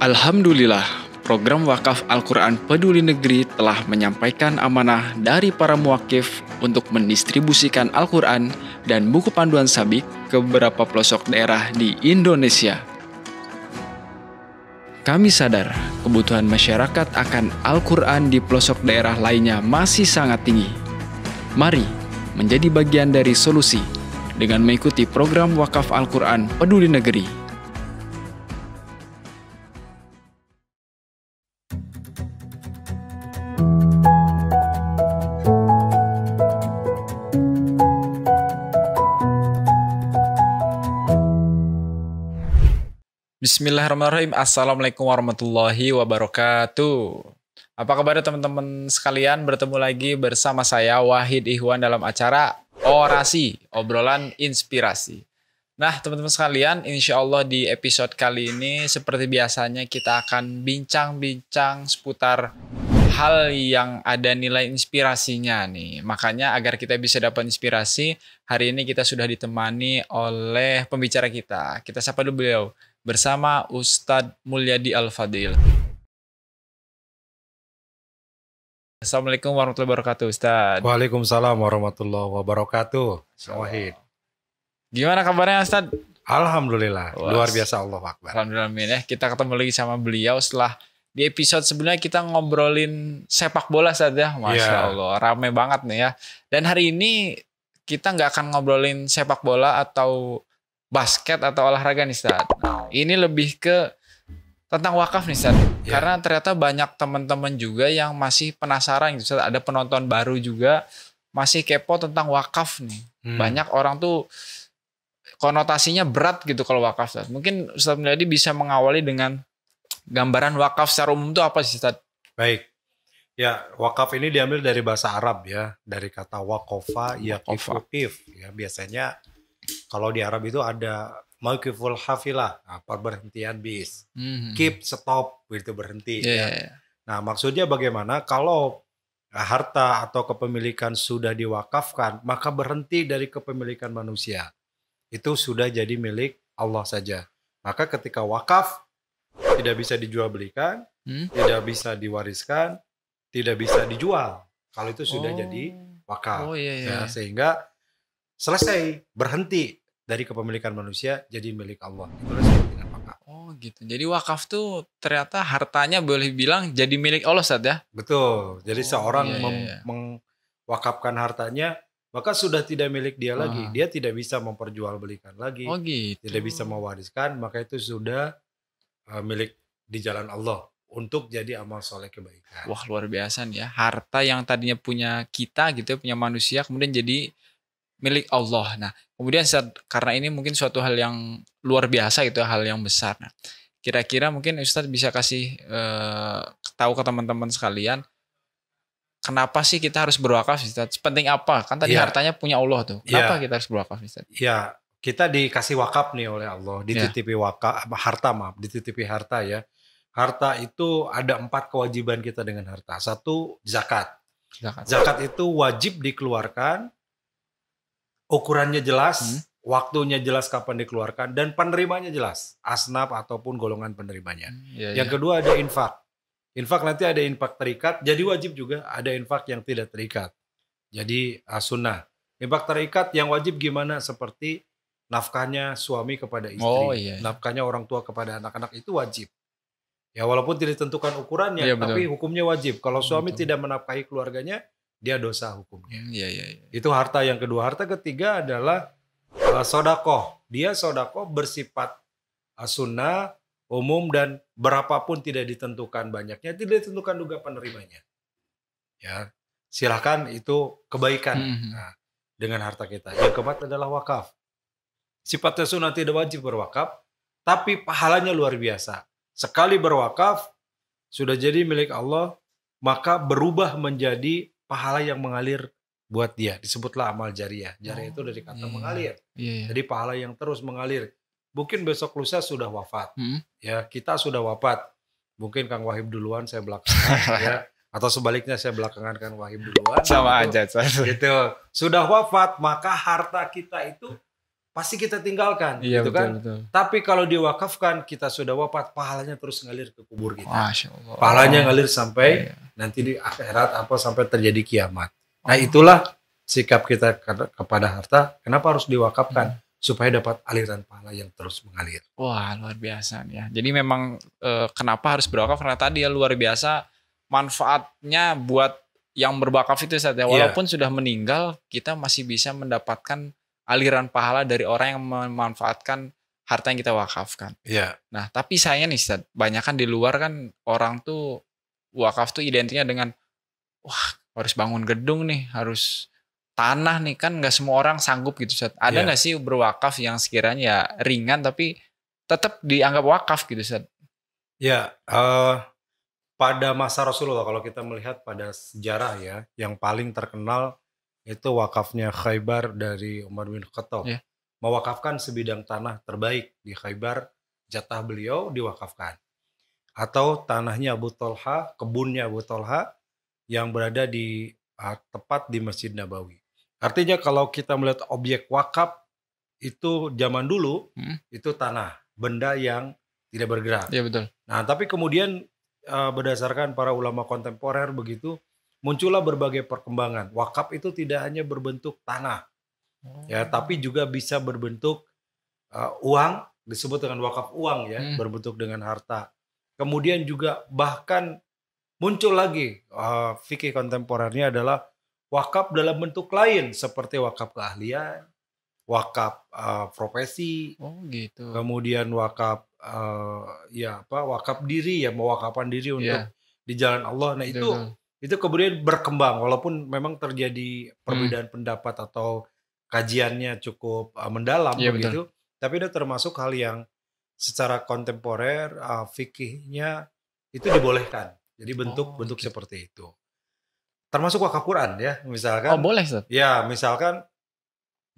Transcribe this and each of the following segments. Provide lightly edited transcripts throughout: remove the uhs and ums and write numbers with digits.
Alhamdulillah, program wakaf Al-Quran Peduli Negeri telah menyampaikan amanah dari para muwakif untuk mendistribusikan Al-Quran dan buku panduan sabik ke beberapa pelosok daerah di Indonesia. Kami sadar kebutuhan masyarakat akan Al-Quran di pelosok daerah lainnya masih sangat tinggi. Mari menjadi bagian dari solusi dengan mengikuti program wakaf Al-Quran Peduli Negeri. Bismillahirrahmanirrahim. Assalamualaikum warahmatullahi wabarakatuh. Apa kabar teman-teman sekalian? Bertemu lagi bersama saya Wahid Ihwan dalam acara Orasi, Obrolan Inspirasi. Nah teman-teman sekalian, insya Allah di episode kali ini seperti biasanya kita akan bincang-bincang seputar hal yang ada nilai inspirasinya nih. Makanya agar kita bisa dapat inspirasi, hari ini kita sudah ditemani oleh pembicara kita. Kita sapa dulu beliau. Bersama Ustadz Mulyadi Al-Fadil. Assalamualaikum warahmatullahi wabarakatuh, Ustadz. Waalaikumsalam warahmatullahi wabarakatuh, Wahid. Gimana kabarnya, Ustadz? Alhamdulillah, luar biasa, Allah Akbar. Alhamdulillah, ya. Kita ketemu lagi sama beliau setelah di episode sebelumnya kita ngobrolin sepak bola saja. Masya Allah, rame banget nih ya. Dan hari ini kita nggak akan ngobrolin sepak bola atau basket atau olahraga nih, Ustadz. Ini lebih ke tentang wakaf nih, Ustadz. Karena ternyata banyak teman-teman juga yang masih penasaran gitu, Ustadz. Ada penonton baru juga masih kepo tentang wakaf nih. Banyak orang tuh konotasinya berat gitu kalau wakaf, Ustadz. Mungkin Ustadz Mulyadi bisa mengawali dengan gambaran wakaf secara umum itu apa sih, Ustadz? Baik. Ya, wakaf ini diambil dari bahasa Arab ya, dari kata wakofa, yakif. Ya, biasanya kalau di Arab itu ada mauqiful hafilah, perberhentian bis. Keep, stop, begitu berhenti. Ya. Nah, maksudnya bagaimana kalau harta atau kepemilikan sudah diwakafkan, maka berhenti dari kepemilikan manusia. Itu sudah jadi milik Allah saja. Maka ketika wakaf, tidak bisa dijual belikan, tidak bisa diwariskan, tidak bisa dijual. Kalau itu sudah jadi wakaf. Ya, sehingga selesai, berhenti dari kepemilikan manusia jadi milik Allah. Itulah disebut dengan wakaf. Oh gitu. Jadi wakaf tuh ternyata hartanya boleh bilang jadi milik Allah, Ustadz ya? Betul. Jadi seorang mewakafkan hartanya, maka sudah tidak milik dia lagi. Dia tidak bisa memperjualbelikan lagi. Gitu. Tidak bisa mewariskan, maka itu sudah milik di jalan Allah untuk jadi amal soleh kebaikan. Wah, luar biasa nih ya. Harta yang tadinya punya kita gitu, punya manusia, kemudian jadi milik Allah. Nah, kemudian karena ini mungkin suatu hal yang luar biasa gitu, hal yang besar. Nah, kira-kira mungkin Ustadz bisa kasih tahu ke teman-teman sekalian, kenapa sih kita harus berwakaf, Ustadz? Penting apa? Kan tadi hartanya punya Allah tuh. Kenapa kita harus berwakaf, Ustadz? Ya, kita dikasih wakaf nih oleh Allah, dititipi wakaf, dititipi harta ya. Harta itu ada 4 kewajiban kita dengan harta. 1, zakat. Zakat itu wajib dikeluarkan, ukurannya jelas, waktunya jelas kapan dikeluarkan, dan penerimanya jelas, asnaf ataupun golongan penerimanya. Yang kedua ada infak. Infak nanti ada infak terikat, jadi wajib juga ada infak yang tidak terikat. Jadi sunnah. Infak terikat yang wajib gimana? Seperti nafkahnya suami kepada istri, nafkahnya orang tua kepada anak-anak itu wajib. Ya walaupun tidak ditentukan ukurannya, tapi hukumnya wajib. Kalau suami tidak menafkahi keluarganya, dia dosa hukumnya. Itu harta yang kedua. Harta ketiga adalah sodakoh. Dia sodakoh bersifat sunnah, umum, dan berapapun tidak ditentukan banyaknya, tidak ditentukan juga penerimanya. Ya, silakan itu kebaikan dengan harta kita. Yang keempat adalah wakaf. Sifatnya sunnah, tidak wajib berwakaf, tapi pahalanya luar biasa. Sekali berwakaf, sudah jadi milik Allah, maka berubah menjadi pahala yang mengalir buat dia. Disebutlah amal jariah. Jariah itu dari kata mengalir. Jadi pahala yang terus mengalir. Mungkin besok lusa sudah wafat. Ya, kita sudah wafat. Mungkin Kang Wahib duluan, saya belakangan. Ya. Atau sebaliknya, saya belakangan Kang Wahib duluan. Sama aja. Gitu. Sudah wafat, maka harta kita itu pasti kita tinggalkan, Iya, gitu betul, kan. betul. Tapi kalau diwakafkan, kita sudah wafat, pahalanya terus ngalir ke kubur kita. Masya Allah. Pahalanya ngalir sampai nanti di akhirat sampai terjadi kiamat. Nah itulah sikap kita kepada harta. Kenapa harus diwakafkan? Supaya dapat aliran pahala yang terus mengalir. Wah, luar biasa nih ya. Jadi memang kenapa harus berwakaf? Karena tadi ya luar biasa manfaatnya buat yang berwakaf itu saja. Walaupun sudah meninggal, kita masih bisa mendapatkan aliran pahala dari orang yang memanfaatkan harta yang kita wakafkan. Iya. Nah, tapi sayangnya nih Ustaz, banyak kan di luar kan orang tuh wakaf tuh identiknya dengan wah, harus bangun gedung nih, harus tanah nih, kan nggak semua orang sanggup gitu Ustaz. Ada nggak sih berwakaf yang sekiranya ya ringan tapi tetap dianggap wakaf gitu Ustaz? Ya, pada masa Rasulullah kalau kita melihat pada sejarah ya, yang paling terkenal itu wakafnya Khaybar dari Umar bin Khattab. Mewakafkan sebidang tanah terbaik di Khaybar, jatah beliau diwakafkan. Atau tanahnya Abu Talha, kebunnya Abu Talha yang berada di tepat di Masjid Nabawi. Artinya kalau kita melihat objek wakaf itu zaman dulu itu tanah, benda yang tidak bergerak. Iya betul. Nah, tapi kemudian berdasarkan para ulama kontemporer begitu muncullah berbagai perkembangan. Wakaf itu tidak hanya berbentuk tanah, ya, tapi juga bisa berbentuk uang, disebut dengan wakaf uang ya, berbentuk dengan harta. Kemudian juga bahkan muncul lagi fikih kontemporernya adalah wakaf dalam bentuk lain seperti wakaf keahlian, wakaf profesi, gitu. Kemudian wakaf wakaf diri ya, mewakafkan diri untuk di jalan Allah. Nah itu kemudian berkembang walaupun memang terjadi perbedaan pendapat atau kajiannya cukup mendalam begitu. Betul. Tapi itu termasuk hal yang secara kontemporer fikihnya itu dibolehkan. Jadi bentuk-bentuk seperti itu. Termasuk wakaf Quran ya, misalkan. Oh, boleh, Ustaz? Ya, misalkan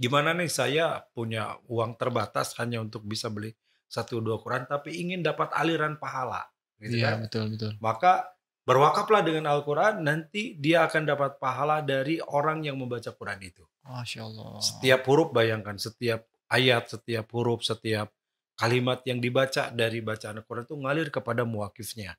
gimana nih saya punya uang terbatas hanya untuk bisa beli 1-2 Quran tapi ingin dapat aliran pahala gitu kan. Betul. Maka berwakaflah dengan Al-Quran, nanti dia akan dapat pahala dari orang yang membaca Quran itu. Masya Allah. Setiap huruf, bayangkan, setiap ayat, setiap huruf, setiap kalimat yang dibaca dari bacaan Al-Quran itu ngalir kepada muwakifnya.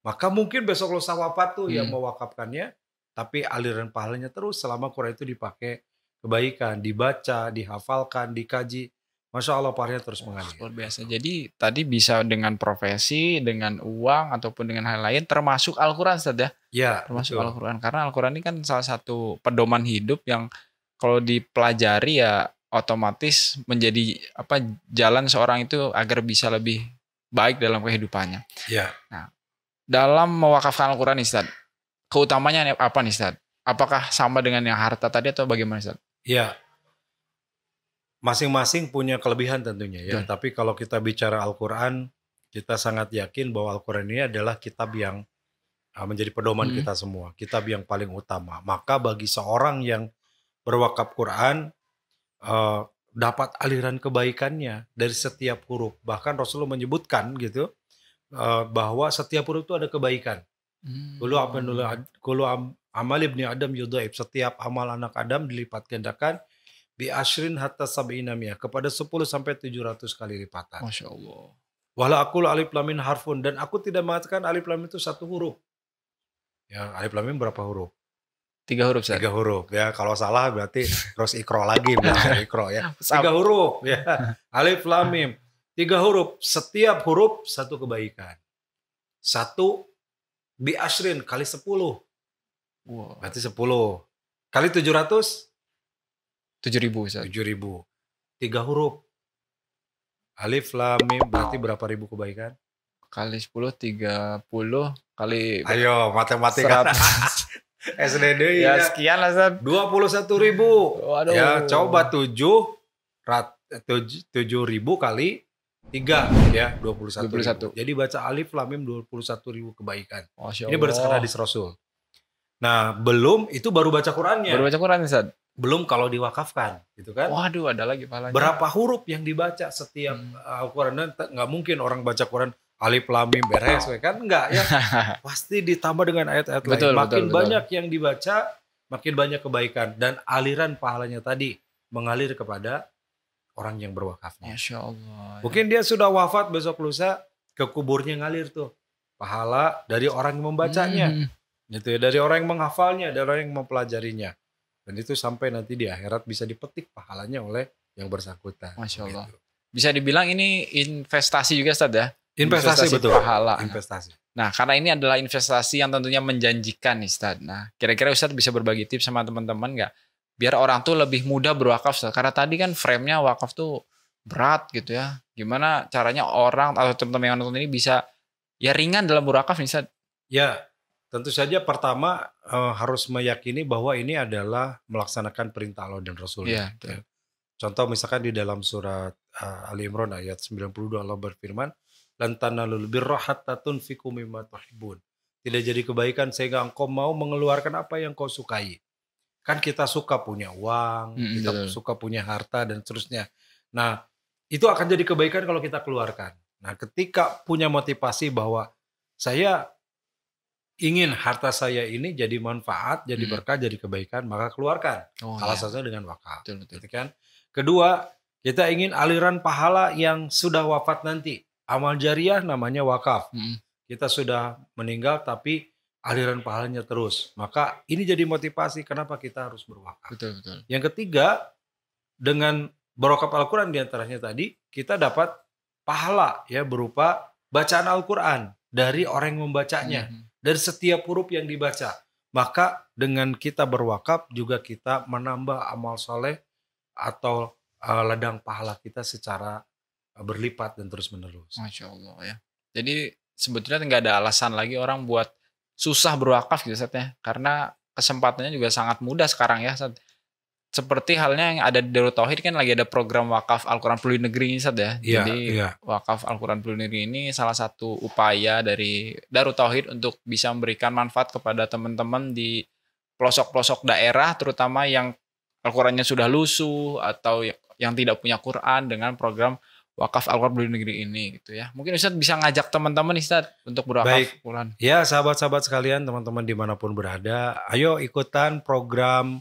Maka mungkin besok lusa wafat tuh yang mewakafkannya, tapi aliran pahalanya terus selama Quran itu dipakai kebaikan, dibaca, dihafalkan, dikaji. Masya Allah pahalanya terus mengalir. Luar biasa. Jadi tadi bisa dengan profesi, dengan uang, ataupun dengan hal lain, termasuk Al-Quran Ustaz ya? Ya, termasuk Al-Quran. Karena Al-Quran ini kan salah satu pedoman hidup yang kalau dipelajari ya otomatis menjadi jalan seorang itu agar bisa lebih baik dalam kehidupannya. Ya. Nah, dalam mewakafkan Al-Quran Ustaz, keutamanya apa nih Ustaz? Apakah sama dengan yang harta tadi atau bagaimana Ustaz? Ya. Masing-masing punya kelebihan tentunya ya. Tapi kalau kita bicara Al-Quran, kita sangat yakin bahwa Al-Quran ini adalah kitab yang menjadi pedoman kita semua. Kitab yang paling utama. Maka bagi seorang yang berwakaf Quran, dapat aliran kebaikannya dari setiap huruf. Bahkan Rasulullah menyebutkan gitu, bahwa setiap huruf itu ada kebaikan. Kullu amal ibni Adam yudhaif. Setiap amal anak Adam dilipat gandakan bi asyrin hatta sab'ina miyah, kepada 10 sampai 700 kali lipatan. Masya Allah. Wala aqulu alif lam mim harfun, dan aku tidak mengatakan alif lam itu satu huruf. Ya, alif lam mim berapa huruf? 3 huruf. 3 huruf ya. Kalau salah berarti terus ikro lagi, ikro ya. 3 huruf ya. Alif lam mim 3 huruf. Setiap huruf satu kebaikan. 1 bi asyrin kali 10. Wow. Berarti 10 kali 700. 7.000 7.000. 3 huruf. Alif lam mim berarti berapa ribu kebaikan? Kali 10 30 kali. Ayo matematika. SDD ya sekian lah Ustaz. 21.000. Waduh. Ya coba 7.000 kali 3 ya 21. Jadi baca alif lam mim 21.000 kebaikan. Ini berdasarkan hadis Rasul. Nah, belum itu baru baca Qurannya. Baru baca Quran Ustaz. Belum kalau diwakafkan, gitu kan? Waduh, ada lagi pahalanya. Berapa huruf yang dibaca setiap Al-Quran? Nggak mungkin orang baca Quran alif lam mim beres, kan? Enggak ya. Pasti ditambah dengan ayat-ayat lain. Makin banyak yang dibaca, makin banyak kebaikan, dan aliran pahalanya tadi mengalir kepada orang yang berwakafnya. Masya Allah. Mungkin dia sudah wafat, besok lusa ke kuburnya ngalir tuh pahala dari orang yang membacanya, gitu ya, dari orang yang menghafalnya, dari orang yang mempelajarinya, dan itu sampai nanti di akhirat bisa dipetik pahalanya oleh yang bersangkutan. Masya Allah. Gitu. Bisa dibilang ini investasi juga Ustaz ya? Investasi betul. Pahala. Investasi. Nah, karena ini adalah investasi yang tentunya menjanjikan nih Ustaz. Nah, kira-kira Ustaz bisa berbagi tips sama teman-teman nggak? Biar orang tuh lebih mudah berwakaf Ustaz. Karena tadi kan frame-nya wakaf tuh berat gitu ya. Gimana caranya orang atau teman-teman yang nonton ini bisa ya ringan dalam berwakaf nih Ustaz? Ya, tentu saja pertama harus meyakini bahwa ini adalah melaksanakan perintah Allah dan Rasul-Nya. Ya. Contoh misalkan di dalam surat Ali Imran ayat 92 Allah berfirman, lan tanalul birra hatta tunfiqu mimma tuhibbun. Tidak jadi kebaikan sehingga engkau mau mengeluarkan apa yang kau sukai. Kan kita suka punya uang, kita suka punya harta dan seterusnya. Nah, itu akan jadi kebaikan kalau kita keluarkan. Nah, ketika punya motivasi bahwa saya ingin harta saya ini jadi manfaat, jadi berkah, jadi kebaikan, maka keluarkan. Salah satunya dengan wakaf. Gitu kan? Kedua, kita ingin aliran pahala yang sudah wafat nanti. Amal jariah namanya wakaf. Kita sudah meninggal tapi aliran pahalanya terus. Maka ini jadi motivasi kenapa kita harus berwakaf. Betul. Yang ketiga, dengan berwakaf Al-Quran diantaranya tadi, kita dapat pahala ya berupa bacaan Al-Quran dari orang yang membacanya. Dari setiap huruf yang dibaca. Maka dengan kita berwakaf juga kita menambah amal soleh atau ladang pahala kita secara berlipat dan terus menerus. Masya Allah ya. Jadi sebetulnya nggak ada alasan lagi orang buat susah berwakaf gitu Ustaz ya. Karena kesempatannya juga sangat mudah sekarang ya Ustaz. Seperti halnya yang ada di Darut Tauhid kan lagi ada program wakaf Al-Quran Peduli Negeri ini Ustaz ya. Jadi wakaf Al-Quran Peduli Negeri ini salah satu upaya dari Darut Tauhid untuk bisa memberikan manfaat kepada teman-teman di pelosok-pelosok daerah terutama yang Al-Qurannya sudah lusuh atau yang tidak punya Quran dengan program wakaf Al-Quran Peduli Negeri ini gitu ya. Mungkin Ustaz bisa ngajak teman-teman Ustaz untuk berwakaf Quran. Ya sahabat-sahabat sekalian, teman-teman dimanapun berada, ayo ikutan program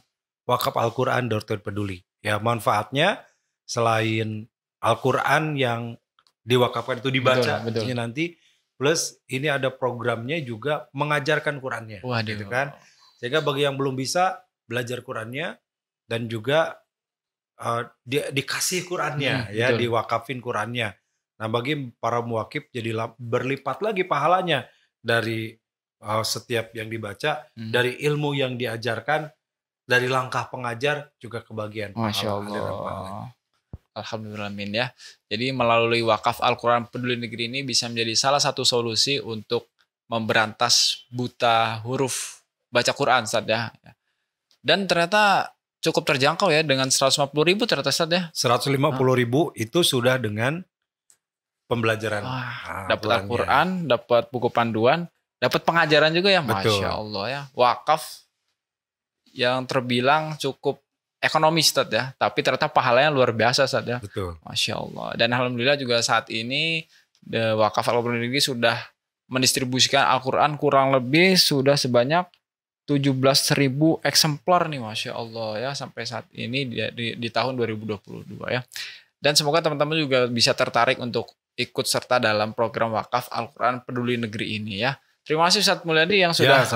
wakaf Al-Quran Darut Tauhid Peduli. Ya manfaatnya selain Al-Quran yang diwakafkan itu dibaca betul. Nanti plus ini ada programnya juga mengajarkan Qurannya. Gitu kan. Sehingga bagi yang belum bisa belajar Qurannya dan juga dikasih Qurannya ya, diwakafin Qurannya. Nah, bagi para muwakif jadi berlipat lagi pahalanya dari setiap yang dibaca, dari ilmu yang diajarkan, dari langkah pengajar juga kebagian. Masya Allah. Alhamdulillah ya. Jadi melalui wakaf Al-Quran Peduli Negeri ini bisa menjadi salah satu solusi untuk memberantas buta huruf baca Quran Ustaz ya. Dan ternyata cukup terjangkau ya dengan 150.000 ternyata Ustaz ya. 150.000 itu sudah dengan pembelajaran. Dapat Al-Quran, dapat buku panduan, dapat pengajaran juga ya. Masya Allah ya. Wakaf yang terbilang cukup ekonomis Ustaz ya. Tapi ternyata pahalanya luar biasa Ustaz ya. Betul. Masya Allah. Dan alhamdulillah juga saat ini wakaf Al-Quran ini sudah mendistribusikan Al-Quran kurang lebih sudah sebanyak 17.000 eksemplar nih Masya Allah ya sampai saat ini di tahun 2022 ya. Dan semoga teman-teman juga bisa tertarik untuk ikut serta dalam program wakaf Al-Quran Peduli Negeri ini ya. Terima kasih Ustaz Mulyadi yang sudah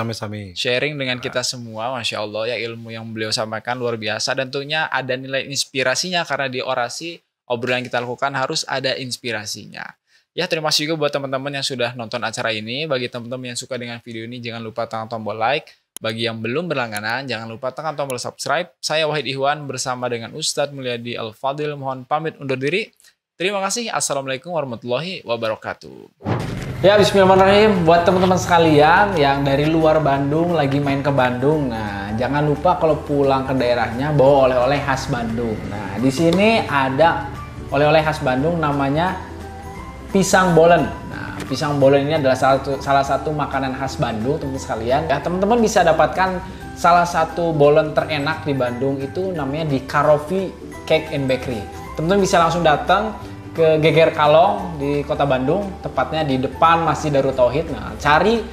sharing dengan kita semua. Masya Allah ya, ilmu yang beliau sampaikan luar biasa dan tentunya ada nilai inspirasinya karena di orasi obrolan yang kita lakukan harus ada inspirasinya. Ya, terima kasih juga buat teman-teman yang sudah nonton acara ini. Bagi teman-teman yang suka dengan video ini jangan lupa tekan tombol like. Bagi yang belum berlangganan, jangan lupa tekan tombol subscribe. Saya Wahid Ihwan bersama dengan Ustadz Mulyadi Al-Fadil. Mohon pamit undur diri. Terima kasih. Assalamualaikum warahmatullahi wabarakatuh. Ya, bismillahirrahmanirrahim. Buat teman-teman sekalian yang dari luar Bandung lagi main ke Bandung. Nah, jangan lupa kalau pulang ke daerahnya bawa oleh-oleh khas Bandung. Nah, di sini ada oleh-oleh khas Bandung namanya pisang bolen. Pisang bolen ini adalah salah satu makanan khas Bandung, teman-teman sekalian. Ya, teman-teman bisa dapatkan salah satu bolen terenak di Bandung itu namanya di Karofi Cake and Bakery. Teman-teman bisa langsung datang ke Geger Kalong di Kota Bandung, tepatnya di depan Masjid Darut Tauhid. Nah, cari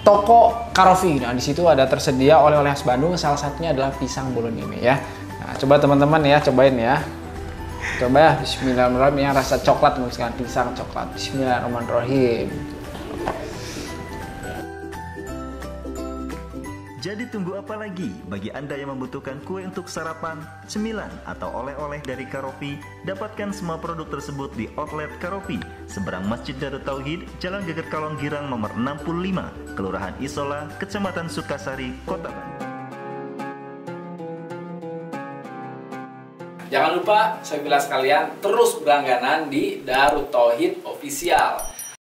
toko Karofi. Nah, di situ ada tersedia oleh-oleh khas Bandung. Salah satunya adalah pisang bolen ini ya. Nah, coba teman-teman ya, cobain ya. Coba ya, bismillahirrahmanirrahim. Yang rasa coklat misalkan pisang coklat. Bismillahirrahmanirrahim. Jadi tunggu apa lagi? Bagi Anda yang membutuhkan kue untuk sarapan, cemilan, atau oleh-oleh dari Karofi, dapatkan semua produk tersebut di outlet Karofi, seberang Masjid Darut Tauhid, Jalan Geger Kalong Girang nomor 65, Kelurahan Isola, Kecamatan Sukasari, Kota Bandung. Jangan lupa, saya bilang sekalian, terus berlangganan di Darut Tauhid Official.